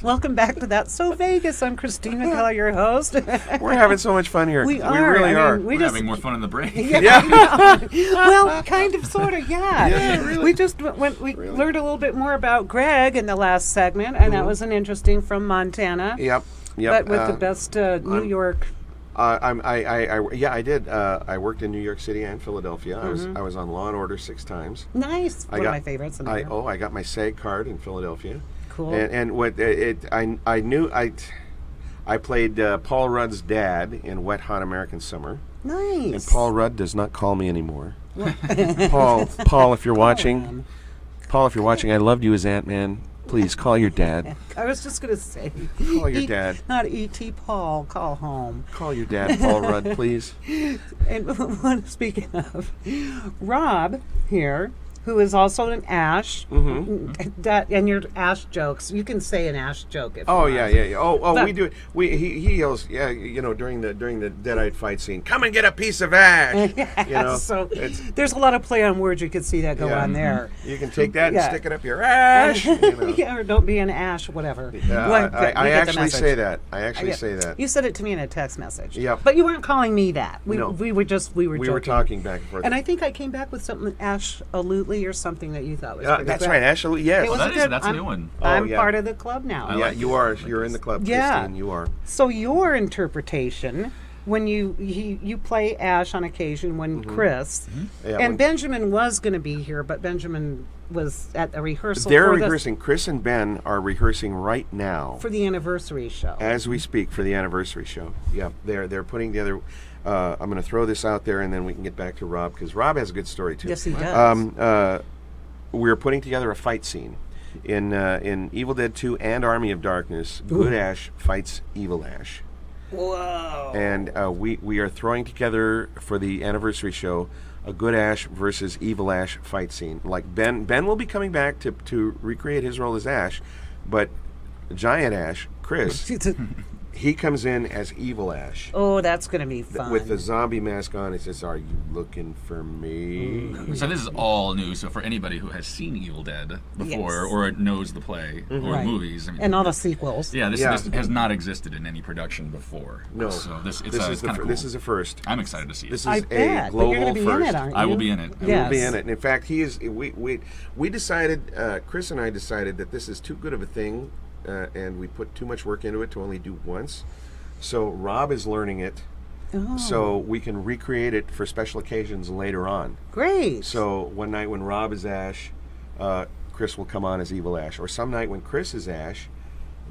Welcome back to That's So Vegas. I'm Christine Mckellar, your host. We're having so much fun here. We really are. We're having more fun in the break. Yeah. Well, kind of, sort of, yeah. Yeah, really. We just learned a little bit more about Greg in the last segment, and that was an interesting from Montana. Yep. But with the best New York. I did. I worked in New York City and Philadelphia. I was on Law and Order 6 times. Nice. One of my favorites. I got my SAG card in Philadelphia. Cool. And what I played Paul Rudd's dad in Wet Hot American Summer. Nice. And Paul Rudd does not call me anymore. Paul, if you're watching, I loved you as Ant-Man. Please call your dad. I was just going to say. Call your dad. Not E.T. Paul. Call home. Call your dad, Paul Rudd, please. And speaking of, Rob here, who is also an Ash, and your Ash jokes. You can say an Ash joke if you want. Yeah. Oh, we do it. He yells, during the Deadite fight scene, "Come and get a piece of ash." So there's a lot of play on words. You can see that go on there. You can take that and stick it up your ash. Yeah, or don't be an ash, whatever. I actually say that. Say that. You said it to me in a text message. Yep. But you weren't calling me that. We No. were joking. We were talking back and forth. And I think I came back with something Ash-alutely or something that you thought was pretty that's good. right, Ashley. Yes. That's a new one. I'm part of the club now. Yeah, you are. You're in the club, Christine. You are. So your interpretation, when you play Ash on occasion, when Chris and Benjamin was going to be here, but Benjamin was at a rehearsal. They're rehearsing. Chris and Ben are rehearsing right now for the anniversary show. As we speak, for the anniversary show. Yeah, they're putting together. I'm going to throw this out there, and then we can get back to Rob, because Rob has a good story too. Yes, he does. We're putting together a fight scene in Evil Dead 2 and Army of Darkness. Good Ash fights Evil Ash. Whoa! And we are throwing together for the anniversary show a Good Ash versus Evil Ash fight scene. Like Ben will be coming back to recreate his role as Ash, but Giant Ash, Chris, he comes in as Evil Ash. Oh, that's going to be fun. With the zombie mask on, it says, "Are you looking for me?" So this is all new. So for anybody who has seen Evil Dead before or knows the play or movies, and all the sequels, this has not existed in any production before. No, so this is this is a first. I'm excited to see it. This is a global you're gonna be first. in it, aren't you? I will be in it. Yes. Will be in it. And in fact, he is. We decided. Chris and I decided that this is too good of a thing, and we put too much work into it to only do once. So Rob is learning it, so we can recreate it for special occasions later on. Great. So one night when Rob is Ash, Chris will come on as Evil Ash. Or some night when Chris is Ash,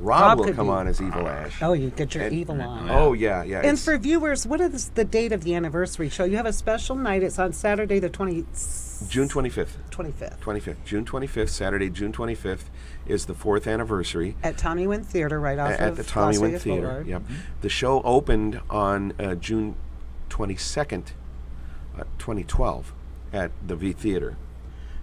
Rob will come on as Evil Ash. Oh, you get your evil on. Oh, yeah. And for viewers, what is the date of the anniversary show? You have a special night. It's on Saturday the 20th. June 25th. 25th. June 25th, Saturday, June 25th is the 4th anniversary. At Tommy Wynn Theater, right off at the Tommy Wynn Theater. Boulevard. Yep. The show opened on June 22nd, 2012 at the V Theater.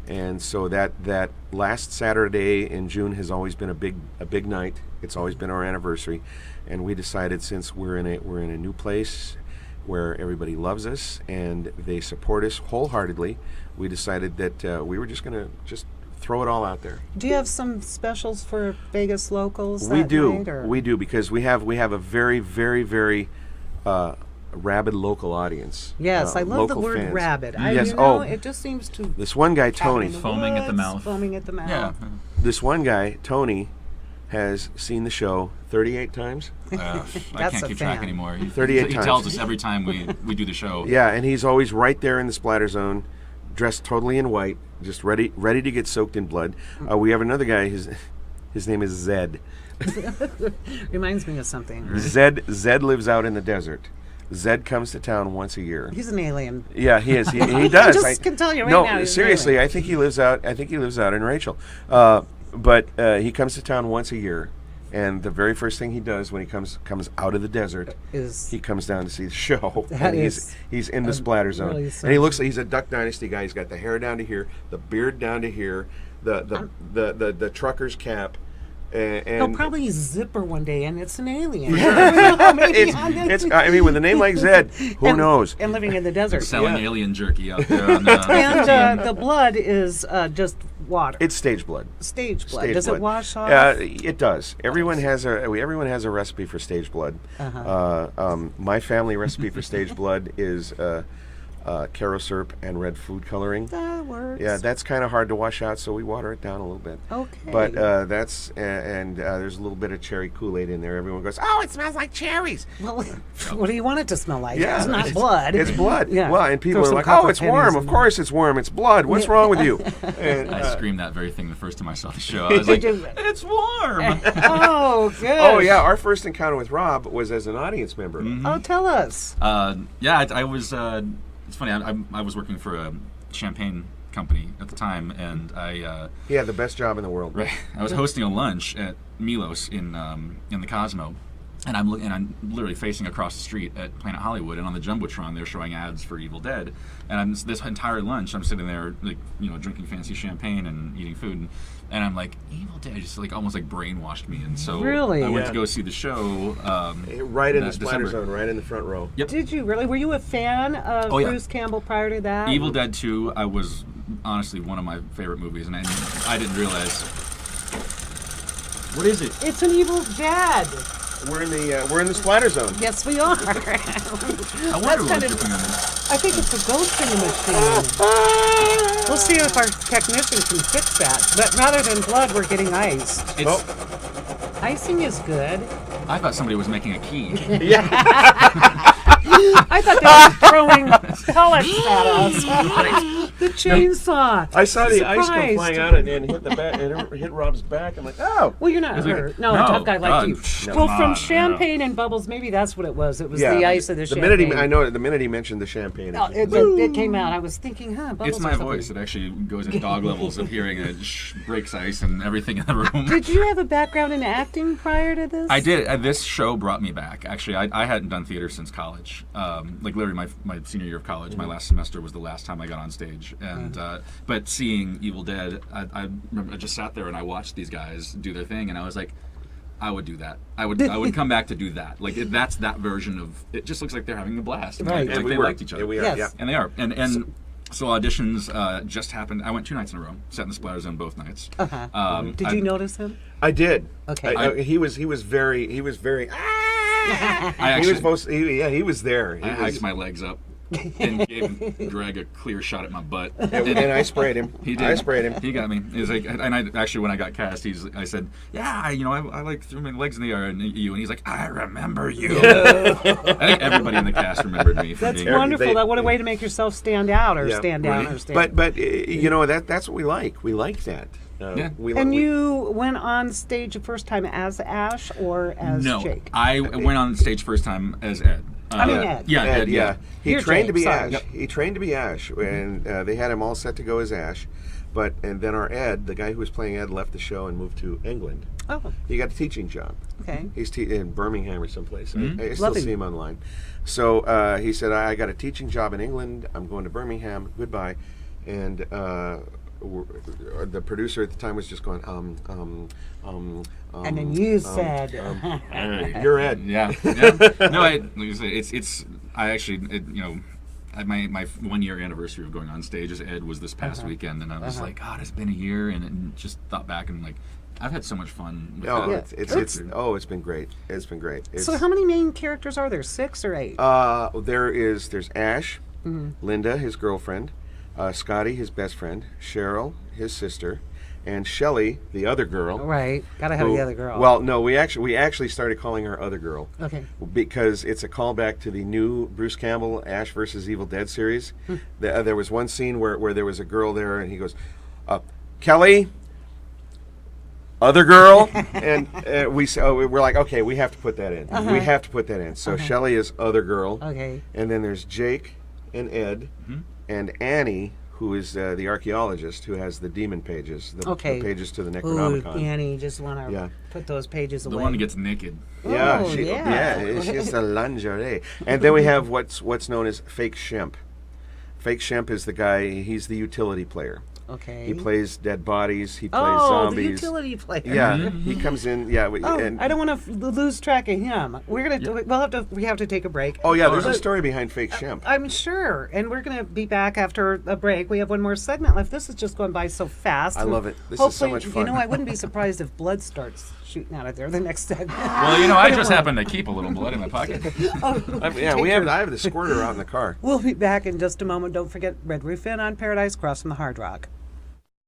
And so that last Saturday in June has always been a big night. It's always been our anniversary, and we decided, since we're in a new place where everybody loves us and they support us wholeheartely, we decided that we were just going to throw it all out there. Do you have some specials for Vegas locals? We do, because we have a very, very, very rabid local audience. Yes, I love the word fans. Rabid. Yes. It just seems to. This one guy, Tony, foaming at the mouth. Foaming at the mouth. Yeah. This one guy, Tony, has seen the show 38 times. I can't keep track anymore. 38 times. He tells us every time we do the show. Yeah, and he's always right there in the splatter zone, dressed totally in white, just ready to get soaked in blood. We have another guy. His name is Zed. Reminds me of something. Zed lives out in the desert. Zed comes to town once a year. He's an alien. Yeah, he is. He does. I can tell you right now. No, seriously, I think he lives out in Rachel. But he comes to town once a year, and the very first thing he does when he comes out of the desert is he comes down to see the show. He's in the splatter zone, really, and he looks like he's a Duck Dynasty guy. He's got the hair down to here, the beard down to here, the trucker's cap. And he'll probably zipper one day, and it's an alien. I mean, with a name like Zed, who knows? And living in the desert, selling alien jerky out there. On the the blood is just water? It's stage blood. Stage blood. Stage Does blood. it wash off? It does. Everyone has a recipe for stage blood. My family recipe for stage blood is caro syrup and red food coloring. That works. Yeah, that's kind of hard to wash out, so we water it down a little bit. Okay. But there's a little bit of cherry Kool-Aid in there. Everyone goes, "Oh, it smells like cherries." Well, what do you want it to smell like? Yeah, It's not blood. It's blood. Yeah. Well, and people Throw are some like, copper "Oh, it's pennies warm. in Of course it's warm. It's blood. What's wrong with you?" And, I screamed that very thing the first time I saw the show. I was like, "It's warm." Oh, good. oh yeah, our first encounter with Rob was as an audience member. Oh, tell us. I was. It's funny. I was working for a champagne company at the time, and He had the best job in the world. right. I was hosting a lunch at Milos in the Cosmo, and I'm literally facing across the street at Planet Hollywood, and on the jumbotron they're showing ads for Evil Dead, and this entire lunch I'm sitting there drinking fancy champagne and eating food, and I'm like, Evil Dead just almost brainwashed me, and so Really? I went Yeah. to go see the show. Right in the that splatter December. zone, right in the front row. Yep. Did you really? Were you a fan of Oh, yeah. Bruce Campbell prior to that? Evil Dead 2, I was honestly one of my favorite movies, and I didn't realize. What is it? It's an Evil Dead. We're in the splatter zone. Yes, we are. I wonder That's what kind you're of- thinking of. I think it's a ghost in the machine. We'll see if our technician can fix that. But rather than blood, we're getting iced. It's, Icing is good. I thought somebody was making a key. I thought they were throwing pellets at us. The chainsaw. I saw the ice come Surprised. flying out and hit the back and it hit Rob's back. I'm like, oh. Well, you're not like- hurt. No, no, a tough guy like God, you. come Well, from on, champagne and bubbles, maybe that's what it was. It was Yeah. the ice of the The champagne. minute he mentioned the champagne. Oh, it came out. I was thinking, bubbles It's or my something. voice. It actually goes in dog levels of hearing it breaks ice and everything in the room. Did you have a background in acting prior to this? I did. This show brought me back. Actually, I hadn't done theater since college. Literally my senior year of college, my last semester was the last time I got on stage. And but seeing Evil Dead, I remember I just sat there and I watched these guys do their thing, and I was like, I would do that. I would come back to do that. That's that version of. It just looks like they're having a blast. Right. Like And they liked each other. Yeah, we are. Yes. Yeah. And they are. And so auditions just happened. I went 2 nights in a row. Sat in the Splatter Zone both nights. Did you notice him? I did. Okay. He was very. He was there. I hiked my legs up and gave Greg a clear shot at my butt. And I sprayed him. He did. I sprayed him. He got me. He's like, and I actually, when I got cast, I said, yeah, I threw my legs in the air and you, and he's like, I remember you. I think everybody in the cast remembered me. From That's being wonderful. What a way to make yourself stand out or Yeah, stand down right. or stand. But that's what we like. We like that. Yeah. And you went on stage the first time as Ash or as No, Jake? I went on stage first time as Ed. Ed. Yeah, Ed. Yeah. He You're trained Jake, to be sorry. Ash. He trained to be Ash, and they had him all set to go as Ash. And then our Ed, the guy who was playing Ed, left the show and moved to England. Oh, He got a teaching job. okay. He's in Birmingham or someplace. I still Lovely. see him online. So he said, I got a teaching job in England. I'm going to Birmingham. Goodbye. And the producer at the time was just going, And then you said, you're Ed. Yeah. No, like I say, it's. I actually, my 1 year anniversary of going on stage as Ed was this past weekend, and I was like, God, it's been a year, and just thought back and I've had so much fun with Oh, it. it's been great. It's been great. so how many main characters are there? 6 or 8? There's Ash, Linda, his girlfriend, Scotty, his best friend, Cheryl, his sister, and Shelley, the other girl. Right. Gotta have the other girl. Well, no, we actually started calling her Other Girl. Okay. Because it's a callback to the new Bruce Campbell Ash versus Evil Dead series. There was one scene where there was a girl there, and he goes, Kelly, Other Girl, and we're like, okay, we have to put that in. We have to put that in. So Shelley is Other Girl. Okay. And then there's Jake and Ed and Annie, who is the archaeologist who has the demon pages, the pages to the Ooh, Necronomicon. Annie, just want to Yeah. put those pages The away. one that gets naked. Yeah, Oh, she's a lingerie. And then we have what's known as fake Shemp. Fake Shemp is the guy. He's the utility player. Okay. He plays dead bodies. He plays the zombies. utility player. Yeah, he comes in. Yeah, and I don't want to lose track of him. We're gonna. We have to take a break. oh yeah, there's a story behind Fake Shemp. I'm sure, and we're gonna be back after a break. We have one more segment left. This is just going by so fast. I love it. This is Hopefully, so much fun. I wouldn't be surprised if blood starts shooting out of there the next segment. Well, I just happen to keep a little blood in my pocket. I have the squirter out in the car. We'll be back in just a moment. Don't forget Red Roof Inn on Paradise across from the Hard Rock.